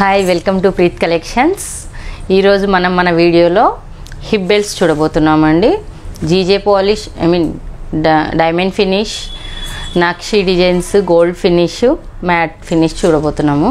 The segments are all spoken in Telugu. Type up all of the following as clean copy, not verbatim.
Hi welcome to Preet collections. ఈరోజు మనం మన వీడియోలో హిప్ బెల్ట్స్ చూడబోతున్నామండి. జీజే పాలిష్ డైమండ్ ఫినిష్, నక్షి designs, gold finish, matte finish చూడబోతున్నాము.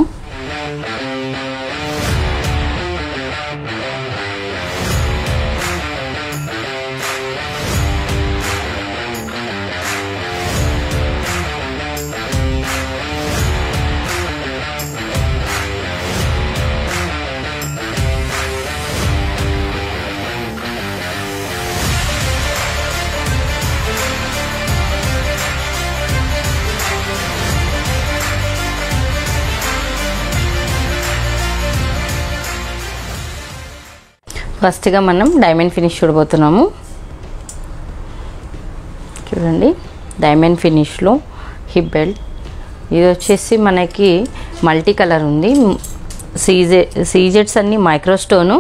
ఫస్ట్గా మనం డైమండ్ ఫినిష్ చూడబోతున్నాము. చూడండి, డైమండ్ ఫినిష్లో హిప్ బెల్ట్. ఇది వచ్చేసి మనకి మల్టీ కలర్ ఉంది. సీజెట్స్ అన్నీ మైక్రో స్టోను.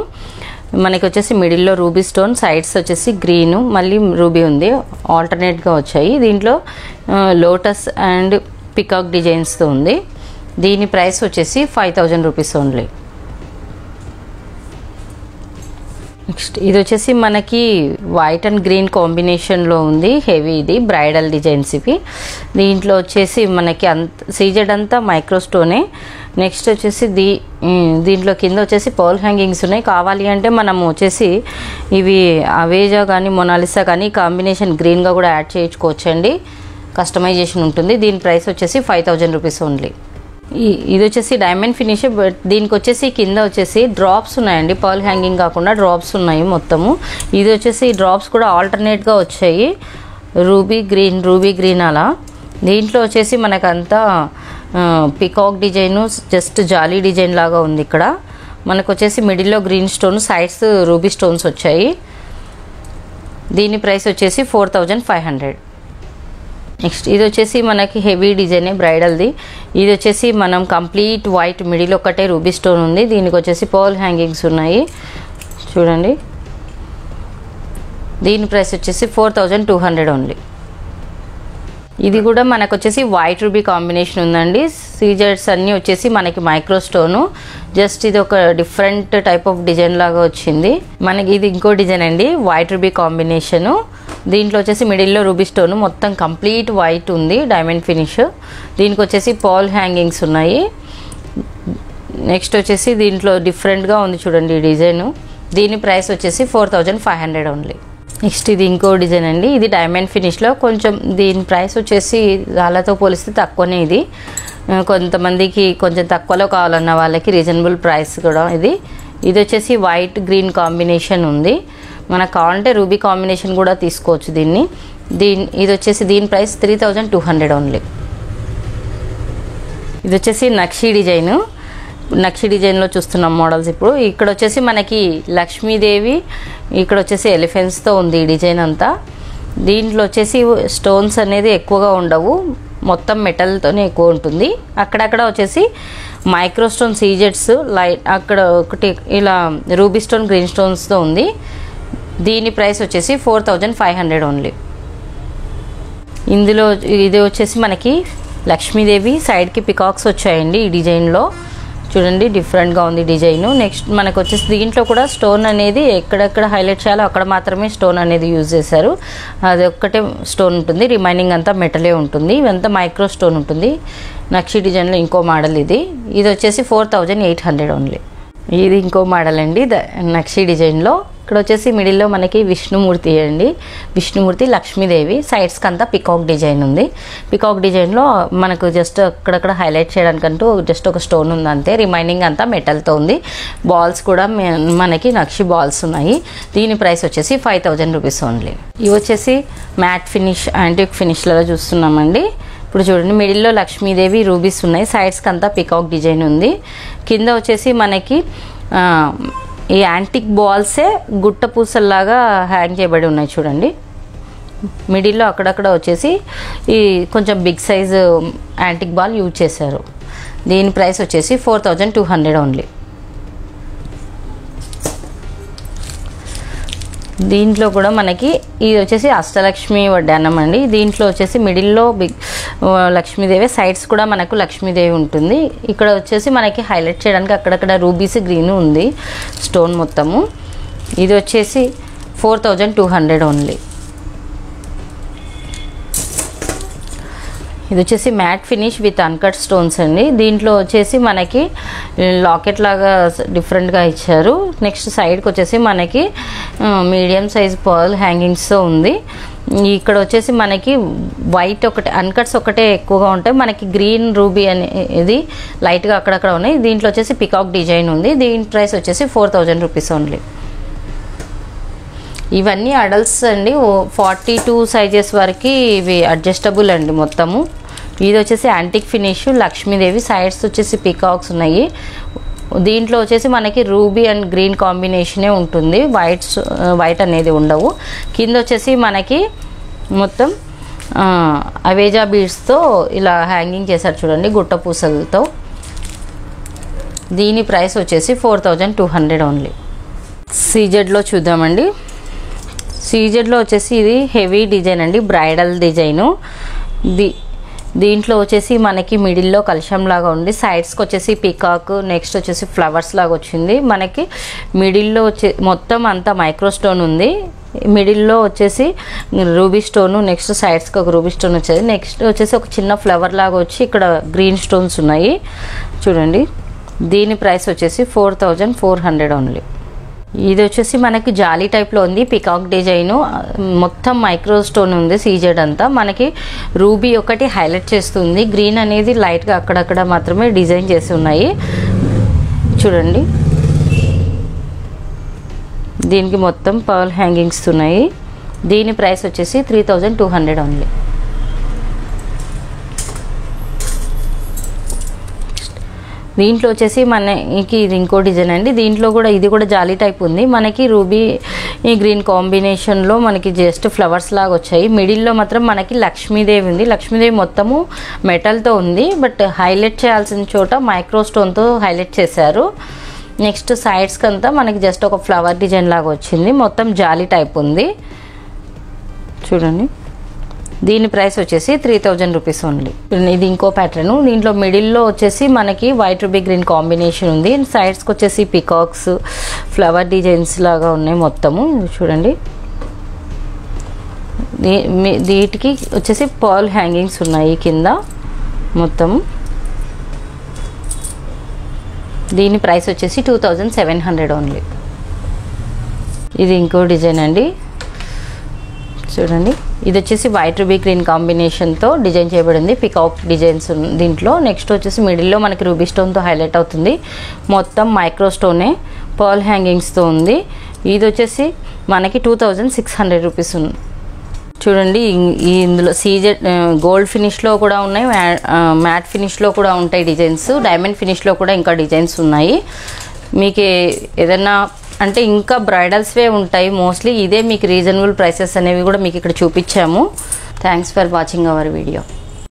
మనకి వచ్చేసి మిడిల్లో రూబీ స్టోన్, సైడ్స్ వచ్చేసి గ్రీను, మళ్ళీ రూబీ ఉంది. ఆల్టర్నేట్గా వచ్చాయి. దీంట్లో లోటస్ అండ్ పికాక్ డిజైన్స్తో ఉంది. దీని ప్రైస్ వచ్చేసి 5000 రూపీస్ ఓన్లీ. నెక్స్ట్ ఇది వచ్చేసి మనకి వైట్ అండ్ గ్రీన్ కాంబినేషన్లో ఉంది. హెవీ, ఇది బ్రైడల్ డిజైన్స్ ఇవి. దీంట్లో వచ్చేసి మనకి సీజెడ్ అంతా మైక్రో స్టోనే. నెక్స్ట్ వచ్చేసి దీంట్లో కింద వచ్చేసి పర్ల్ హ్యాంగింగ్స్ ఉన్నాయి. కావాలి అంటే మనం వచ్చేసి ఇవి అవేజా కానీ మొనాలిసా కానీ కాంబినేషన్ గ్రీన్గా కూడా యాడ్ చేయించుకోవచ్చండి. కస్టమైజేషన్ ఉంటుంది. దీని ప్రైస్ వచ్చేసి 5000 రూపీస్ ఓన్లీ. ఇది వచ్చేసి డైమండ్ ఫినిష్, బట్ దీనికి వచ్చేసి కింద వచ్చేసి డ్రాప్స్ ఉన్నాయండి. పర్ల్ హ్యాంగింగ్ కాకుండా డ్రాప్స్ ఉన్నాయి మొత్తము. ఇది వచ్చేసి డ్రాప్స్ కూడా ఆల్టర్నేట్గా వచ్చాయి. రూబీ గ్రీన్ అలా. దీంట్లో వచ్చేసి మనకంతా పికాక్ డిజైను, జస్ట్ జాలీ డిజైన్ లాగా ఉంది. ఇక్కడ మనకు వచ్చేసి మిడిల్లో green stone, sides ruby stones వచ్చాయి. దీని ప్రైస్ వచ్చేసి 4500. నెక్స్ట్ ఇది వచ్చేసి మనకి హెవీ డిజైనే, బ్రైడల్ది. ఇది వచ్చేసి మనం కంప్లీట్ వైట్, మిడిల్ ఒకటే రూబీ స్టోన్ ఉంది. దీనికి వచ్చేసి పర్ల్ హ్యాంగింగ్స్ ఉన్నాయి. చూడండి, దీని ప్రైస్ వచ్చేసి 4200 ఓన్లీ. ఇది కూడా మనకు వచ్చేసి వైట్ రూబీ కాంబినేషన్ ఉందండి. సీజర్స్ అన్నీ వచ్చేసి మనకి మైక్రో స్టోను. జస్ట్ ఇది ఒక డిఫరెంట్ టైప్ ఆఫ్ డిజైన్ లాగా వచ్చింది మనకి. ఇది ఇంకో డిజైన్ అండి, వైట్ రూబీ కాంబినేషను. దీంట్లో వచ్చేసి మిడిల్లో రూబీ స్టోను, మొత్తం కంప్లీట్ వైట్ ఉంది, డైమండ్ ఫినిష్. దీనికి వచ్చేసి పర్ల్ హ్యాంగింగ్స్ ఉన్నాయి. నెక్స్ట్ వచ్చేసి దీంట్లో డిఫరెంట్గా ఉంది చూడండి ఈ డిజైను. దీని ప్రైస్ వచ్చేసి 4500 ఓన్లీ. నెక్స్ట్ ఇది ఇంకో డిజైన్ అండి. ఇది డైమండ్ ఫినిష్లో కొంచెం, దీని ప్రైస్ వచ్చేసి వాళ్ళతో పోలిస్తే తక్కువనే. ఇది కొంతమందికి కొంచెం తక్కువలో కావాలన్న వాళ్ళకి రీజనబుల్ ప్రైస్ కూడా ఇది. ఇది వచ్చేసి వైట్ గ్రీన్ కాంబినేషన్ ఉంది. మనకు కావాలంటే రూబీ కాంబినేషన్ కూడా తీసుకోవచ్చు దీన్ని. ఇది వచ్చేసి దీని ప్రైస్ 3200 ఓన్లీ. ఇది వచ్చేసి నక్షి డిజైను. నక్షి డిజైన్లో చూస్తున్నాం మోడల్స్ ఇప్పుడు. ఇక్కడ వచ్చేసి మనకి లక్ష్మీదేవి, ఇక్కడ వచ్చేసి ఎలిఫెంట్స్తో ఉంది ఈ డిజైన్ అంతా. దీంట్లో వచ్చేసి స్టోన్స్ అనేది ఎక్కువగా ఉండవు, మొత్తం మెటల్తోనే ఎక్కువ ఉంటుంది. అక్కడక్కడ వచ్చేసి మైక్రో స్టోన్ సీజెట్స్, లైట్ అక్కడ ఒకటి ఇలా రూబీ స్టోన్, గ్రీన్ స్టోన్స్తో ఉంది. దీని ప్రైస్ వచ్చేసి 4500 ఓన్లీ. ఇందులో ఇది వచ్చేసి మనకి లక్ష్మీదేవి, సైడ్కి పికాక్స్ వచ్చాయండి ఈ డిజైన్లో. చూడండి, డిఫరెంట్గా ఉంది డిజైన్. నెక్స్ట్ మనకు వచ్చేసి దీంట్లో కూడా స్టోన్ అనేది ఎక్కడెక్కడ హైలైట్ చేయాలో అక్కడ మాత్రమే స్టోన్ అనేది యూజ్ చేశారు. అది ఒక్కటే స్టోన్ ఉంటుంది, రిమైనింగ్ అంతా మెటలే ఉంటుంది. ఇవంతా మైక్రో స్టోన్ ఉంటుంది. నక్షి డిజైన్లో ఇంకో మోడల్ ఇది. ఇది వచ్చేసి 4800 ఓన్లీ. ఇది ఇంకో మోడల్ అండి నక్షి డిజైన్లో. ఇక్కడ వచ్చేసి మిడిల్లో మనకి విష్ణుమూర్తి అండి, విష్ణుమూర్తి, లక్ష్మీదేవి. సైడ్స్కి అంతా పికాక్ డిజైన్ ఉంది. పికాక్ డిజైన్లో మనకు జస్ట్ అక్కడక్కడ హైలైట్ చేయడానికంటూ జస్ట్ ఒక స్టోన్ ఉంది అంతే. రిమైనింగ్ అంతా మెటల్తో ఉంది. బాల్స్ కూడా మనకి నక్షి బాల్స్ ఉన్నాయి. దీని ప్రైస్ వచ్చేసి 5000 రూపీస్ ఓన్లీ. ఇవి వచ్చేసి మ్యాట్ ఫినిష్, యాంటిక్ ఫినిష్లలో చూస్తున్నామండి. ఇప్పుడు చూడండి, మిడిల్లో లక్ష్మీదేవి, రూబీస్ ఉన్నాయి. సైడ్స్కి అంతా పికాక్ డిజైన్ ఉంది. కింద వచ్చేసి మనకి ఈ యాంటిక్ బాల్సే గుట్ట పూసల్లాగా హ్యాంగ్ చేయబడి ఉన్నాయి చూడండి. మిడిల్లో అక్కడక్కడ వచ్చేసి ఈ కొంచెం big size antique ball use చేశారు. దీని ప్రైస్ వచ్చేసి 4200 ఓన్లీ. దీంట్లో కూడా మనకి ఇది వచ్చేసి అష్టలక్ష్మి వడ్డానం అండి. దీంట్లో వచ్చేసి మిడిల్లో బిగ్ లక్ష్మీదేవి, సైడ్స్ కూడా మనకు లక్ష్మీదేవి ఉంటుంది. ఇక్కడ వచ్చేసి మనకి హైలైట్ చేయడానికి అక్కడక్కడ రూబీస్ గ్రీన్ ఉంది స్టోన్ మొత్తము. ఇది వచ్చేసి 4200 ఓన్లీ. ఇది వచ్చేసి matte finish with uncut stones అండి. దీంట్లో వచ్చేసి మనకి లాకెట్ లాగా డిఫరెంట్గా ఇచ్చారు. నెక్స్ట్ సైడ్కి వచ్చేసి మనకి మీడియం సైజ్ పర్ల్ హ్యాంగింగ్స్తో ఉంది. ఇక్కడ వచ్చేసి మనకి వైట్ ఒకటే అన్కట్స్ ఒకటే ఎక్కువగా ఉంటాయి. మనకి గ్రీన్ రూబీ అనేది లైట్గా అక్కడక్కడ ఉన్నాయి. దీంట్లో వచ్చేసి పికాక్ డిజైన్ ఉంది. దీని ప్రైస్ వచ్చేసి 4000 రూపీస్ ఓన్లీ. ఇవన్నీ అడల్ట్స్ అండి. 42 సైజెస్ వరకు ఇవి అడ్జస్టబుల్ అండి మొత్తము. ఇది వచ్చేసి యాంటిక్ ఫినిష్ లక్ష్మీదేవి, సైడ్స్ వచ్చేసి పికాక్స్ ఉన్నాయి. దీంట్లో వచ్చేసి మనకి రూబీ అండ్ గ్రీన్ కాంబినేషనే ఉంటుంది, వైట్ అనేది ఉండవు. కింద వచ్చేసి మనకి మొత్తం అవేజా బీడ్స్తో ఇలా హ్యాంగింగ్ చేశారు చూడండి, గుట్ట పూసలతో. దీని ప్రైస్ వచ్చేసి 4200 ఓన్లీ. సీజెడ్లో చూద్దామండి. సీజెడ్లో వచ్చేసి ఇది హెవీ డిజైన్ అండి, బ్రైడల్ డిజైను. దీంట్లో వచ్చేసి మనకి మిడిల్లో కలశం లాగా ఉంది, సైడ్స్కి వచ్చేసి పికాక్, నెక్స్ట్ వచ్చేసి ఫ్లవర్స్ లాగా వచ్చింది. మనకి మిడిల్లో మొత్తం అంతా మైక్రో స్టోన్ ఉంది. మిడిల్లో వచ్చేసి రూబీ స్టోన్, నెక్స్ట్ సైడ్స్కి ఒక రూబీ స్టోన్ వచ్చేది. నెక్స్ట్ వచ్చేసి ఒక చిన్న ఫ్లవర్ లాగా వచ్చి ఇక్కడ గ్రీన్ స్టోన్స్ ఉన్నాయి చూడండి. దీని ప్రైస్ వచ్చేసి 4400 ఓన్లీ. ఇది వచ్చేసి మనకి జాలీ టైప్లో ఉంది, పికాక్ డిజైను, మొత్తం మైక్రో స్టోన్ ఉంది. సీజెడ్ అంతా మనకి రూబీ ఒకటి హైలైట్ చేస్తుంది, గ్రీన్ అనేది లైట్గా అక్కడక్కడ మాత్రమే డిజైన్ చేసి ఉన్నాయి చూడండి. దీనికి మొత్తం పర్ల్ హ్యాంగింగ్స్ ఉన్నాయి. దీని ప్రైస్ వచ్చేసి 3200 ఓన్లీ. దీంట్లో వచ్చేసి మనకి ఇది ఇంకో డిజైన్ అండి. దీంట్లో కూడా ఇది కూడా జాలీ టైప్ ఉంది. మనకి రూబీ గ్రీన్ కాంబినేషన్లో మనకి జస్ట్ ఫ్లవర్స్ లాగా వచ్చాయి. మిడిల్లో మాత్రం మనకి లక్ష్మీదేవి ఉంది. లక్ష్మీదేవి మొత్తము మెటల్తో ఉంది, బట్ హైలైట్ చేయాల్సిన చోట మైక్రో స్టోన్తో హైలైట్ చేశారు. నెక్స్ట్ సైడ్స్కి అంతా మనకి జస్ట్ ఒక ఫ్లవర్ డిజైన్ లాగా వచ్చింది, మొత్తం జాలీ టైప్ ఉంది చూడండి. దీని ప్రైస్ వచ్చేసి 3000 రూపీస్ ఓన్లీ. ఇది ఇంకో ప్యాటర్న్. దీంట్లో మిడిల్లో వచ్చేసి మనకి వైట్ రూబీ గ్రీన్ కాంబినేషన్ ఉంది. సైడ్స్కి వచ్చేసి పికాక్స్, ఫ్లవర్ డిజైన్స్ లాగా ఉన్నాయి మొత్తము చూడండి. వీటికి వచ్చేసి పర్ల్ హ్యాంగింగ్స్ ఉన్నాయి కింద మొత్తం. దీని ప్రైస్ వచ్చేసి 2700 ఓన్లీ. ఇది ఇంకో డిజైన్ అండి చూడండి. ఇది వచ్చేసి వైట్ రూబీ గ్రీన్ కాంబినేషన్తో డిజైన్ చేయబడింది, పికాక్ డిజైన్స్ దీంట్లో. నెక్స్ట్ వచ్చేసి మిడిల్లో మనకి రూబీ స్టోన్తో హైలైట్ అవుతుంది, మొత్తం మైక్రో స్టోనే, పర్ల్ హ్యాంగింగ్స్తో ఉంది. ఇది వచ్చేసి మనకి 2600 రూపీస్ ఉంది చూడండి. ఇందులో సీజెడ్ గోల్డ్ ఫినిష్లో కూడా ఉన్నాయి, మ్యాట్ ఫినిష్లో కూడా ఉంటాయి డిజైన్స్, డైమండ్ ఫినిష్లో కూడా ఇంకా డిజైన్స్ ఉన్నాయి. మీకు ఏదన్నా అంటే ఇంకా బ్రైడల్స్వే ఉంటాయి మోస్ట్లీ. ఇదే మీకు రీజనబుల్ ప్రైసెస్ అనేవి కూడా మీకు ఇక్కడ చూపించాము. Thanks for watching our video.